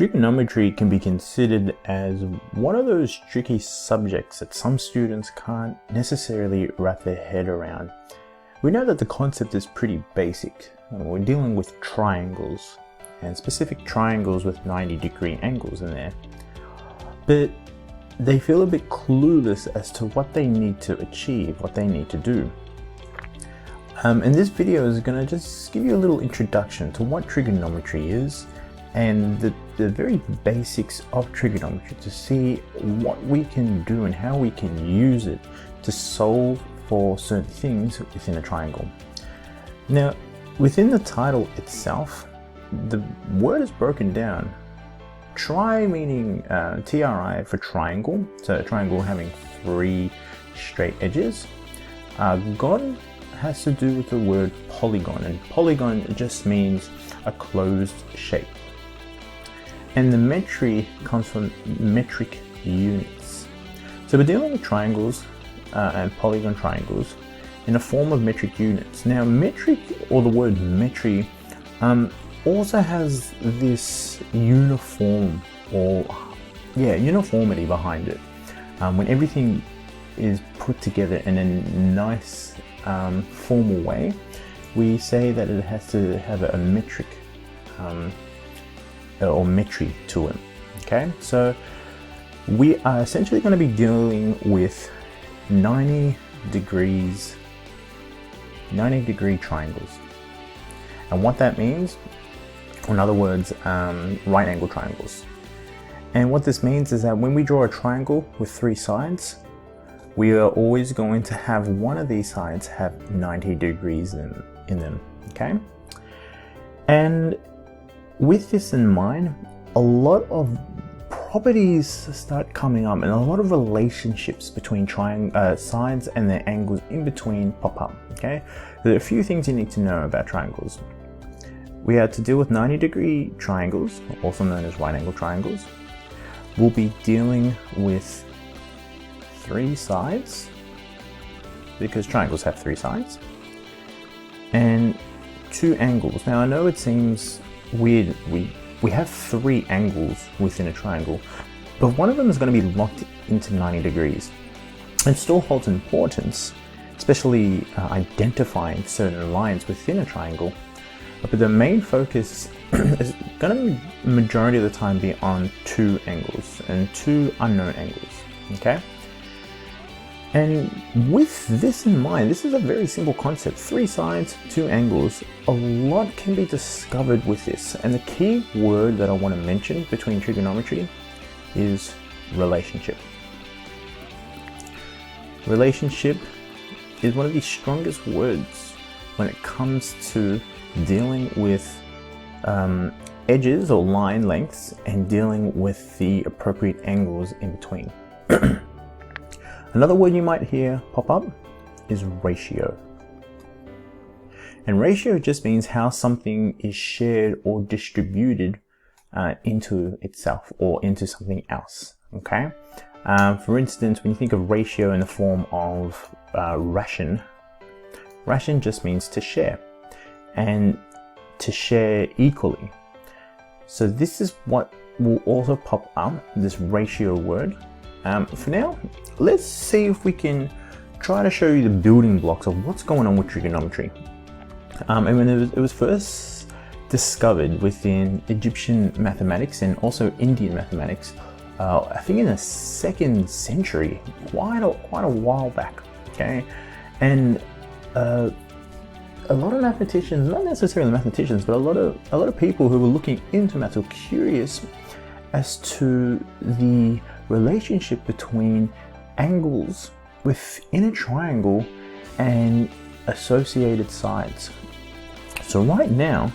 Trigonometry can be considered as one of those tricky subjects that some students can't necessarily wrap their head around. We know that the concept is pretty basic. We're dealing with triangles, and specific triangles with 90-degree angles in there. But they feel a bit clueless as to what they need to achieve, what they need to do. And this video is going to just give you a little introduction to what trigonometry is and the very basics of trigonometry to see what we can do and how we can use it to solve for certain things within a triangle. Now, within the title itself, the word is broken down. Tri meaning TRI for triangle, so a triangle having 3 straight edges. Gon has to do with the word polygon, and polygon just means a closed shape. And the metry comes from metric units. So we're dealing with triangles and polygon triangles in the form of metric units. Now metric, or the word metry, also has this uniformity behind it. When everything is put together in a nice formal way, we say that it has to have a metric or metry to it. Okay, so we are essentially going to be dealing with 90-degree triangles, and what that means, in other words, right angle triangles. And what this means is that when we draw a triangle with 3 sides, we are always going to have one of these sides have 90 degrees in them. Okay, and with this in mind, a lot of properties start coming up and a lot of relationships between sides and their angles in between pop up. Okay, there are a few things you need to know about triangles. We have to deal with 90-degree triangles, also known as right angle triangles. We'll be dealing with 3 sides, because triangles have 3 sides, and 2 angles. Now I know it seems weird, we have 3 angles within a triangle, but one of them is going to be locked into 90 degrees. It still holds importance, especially identifying certain lines within a triangle, but the main focus is going to be majority of the time be on 2 angles and 2 unknown angles. Okay, and with this in mind, this is a very simple concept: 3 sides, 2 angles. A lot can be discovered with this, and the key word that I want to mention between trigonometry is relationship. Relationship is one of the strongest words when it comes to dealing with edges or line lengths and dealing with the appropriate angles in between. Another word you might hear pop up is ratio. And ratio just means how something is shared or distributed into itself or into something else. Okay. For instance, when you think of ratio in the form of ration just means to share, and to share equally. So this is what will also pop up, this ratio word. For now, let's see if we can try to show you the building blocks of what's going on with trigonometry. And when it was first discovered within Egyptian mathematics and also Indian mathematics, I think in the 2nd century, quite a while back. Okay, and a lot of mathematicians, not necessarily mathematicians, but a lot of people who were looking into maths were curious as to the relationship between angles within a triangle and associated sides. So right now,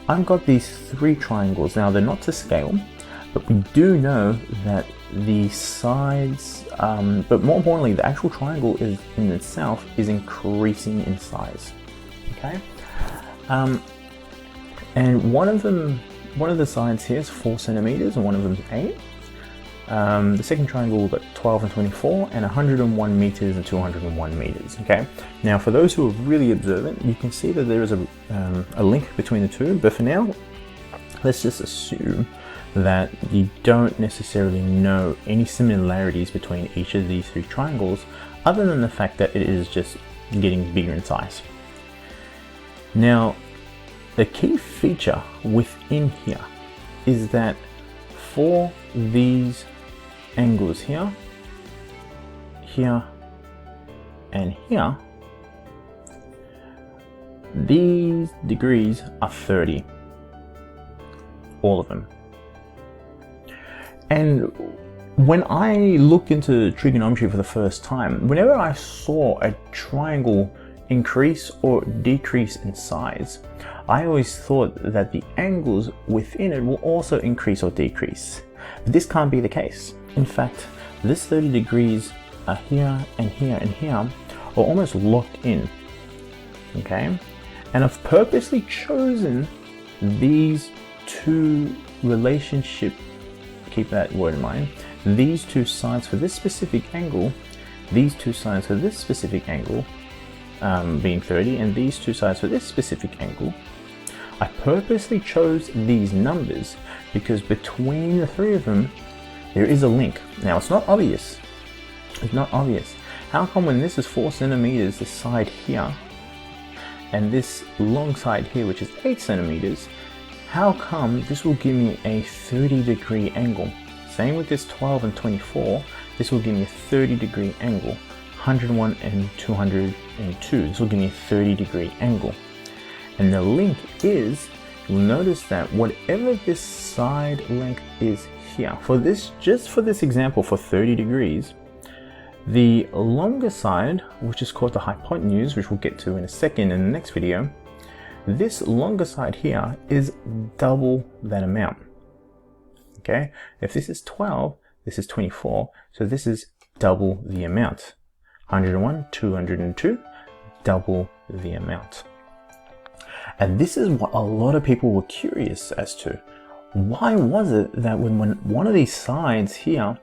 I've got these 3 triangles. Now they're not to scale, but we do know that the sides, but more importantly, the actual triangle is in itself is increasing in size. Okay, and one of the sides here is 4 centimeters and one of them is 8. The second triangle we've got 12 and 24 and 101 meters and 201 meters. Okay, now for those who are really observant, you can see that there is a link between the two, but for now let's just assume that you don't necessarily know any similarities between each of these three triangles, other than the fact that it is just getting bigger in size. Now, the key feature within here is that for these angles here, here, and here, these degrees are 30, all of them. And when I looked into trigonometry for the first time, whenever I saw a triangle increase or decrease in size, I always thought that the angles within it will also increase or decrease. But this can't be the case. In fact, this 30 degrees are here and here and here are almost locked in. Okay? And I've purposely chosen these two relationship, keep that word in mind, these two sides for this specific angle, these two sides for this specific angle, being 30, and these two sides for this specific angle. I purposely chose these numbers because between the three of them, there is a link. Now, it's not obvious. It's not obvious. How come when this is 4 centimeters, this side here, and this long side here, which is 8 centimeters, how come this will give me a 30-degree angle? Same with this 12 and 24, this will give me a 30-degree angle. 101 and 202, this will give me a 30-degree angle. And the link is, you'll notice that whatever this side length is here, for this, just for this example, for 30 degrees, the longer side, which is called the hypotenuse, which we'll get to in a second in the next video, this longer side here is double that amount. Okay, if this is 12, this is 24, so this is double the amount. 101, 202, double the amount. And this is what a lot of people were curious as to. Why was it that when one of these sides here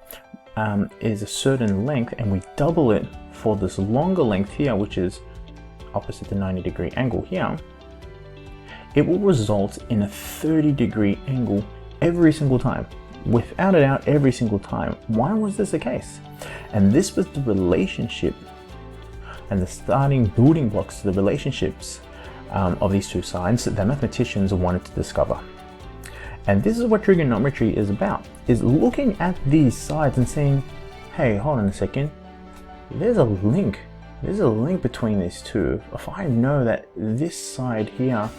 is a certain length and we double it for this longer length here, which is opposite the 90-degree angle here, it will result in a 30-degree angle every single time, without a doubt, every single time. Why was this the case? And this was the relationship and the starting building blocks, the relationships of these two sides that mathematicians wanted to discover. And this is what trigonometry is about, is looking at these sides and saying, hey, hold on a second, there's a link. There's a link between these two. If I know that this side here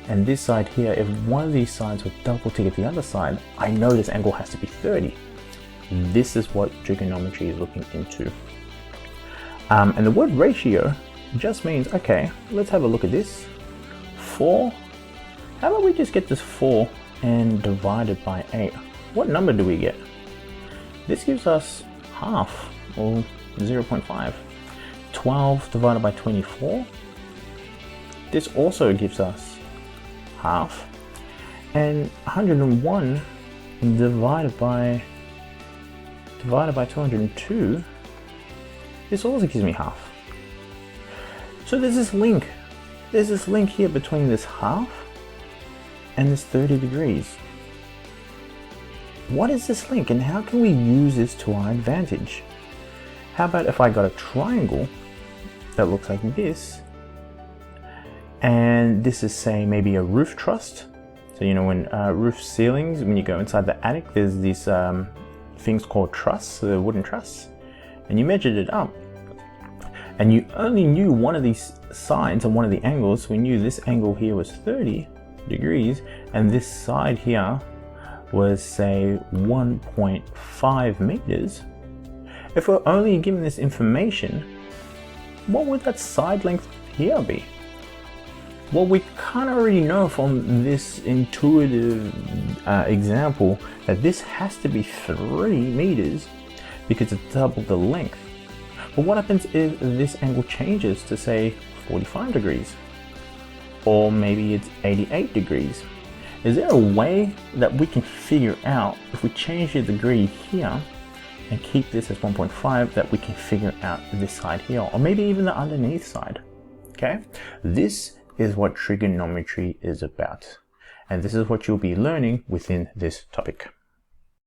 and this side here, if one of these sides would double to get the other side, I know this angle has to be 30. This is what trigonometry is looking into. And the word ratio just means, okay, let's have a look at this. 4, how about we just get this 4 and divide it by 8? What number do we get? This gives us half, or 0.5. 12 divided by 24. This also gives us half. And 101 divided by 202, this also gives me half. So there's this link. There's this link here between this half and this 30 degrees. What is this link and how can we use this to our advantage? How about if I got a triangle that looks like this, and this is, say, maybe a roof truss. So you know when roof ceilings, when you go inside the attic, there's these things called truss, the wooden truss, and you measured it up. And you only knew one of these sides and one of the angles. We knew this angle here was 30 degrees and this side here was, say, 1.5 meters. If we're only given this information, what would that side length here be? Well, we kind of already know from this intuitive example that this has to be 3 meters because it's double the length. But what happens if this angle changes to, say, 45 degrees? Or maybe it's 88 degrees? Is there a way that we can figure out, if we change the degree here and keep this as 1.5, that we can figure out this side here, or maybe even the underneath side? Okay, this is what trigonometry is about, and this is what you'll be learning within this topic.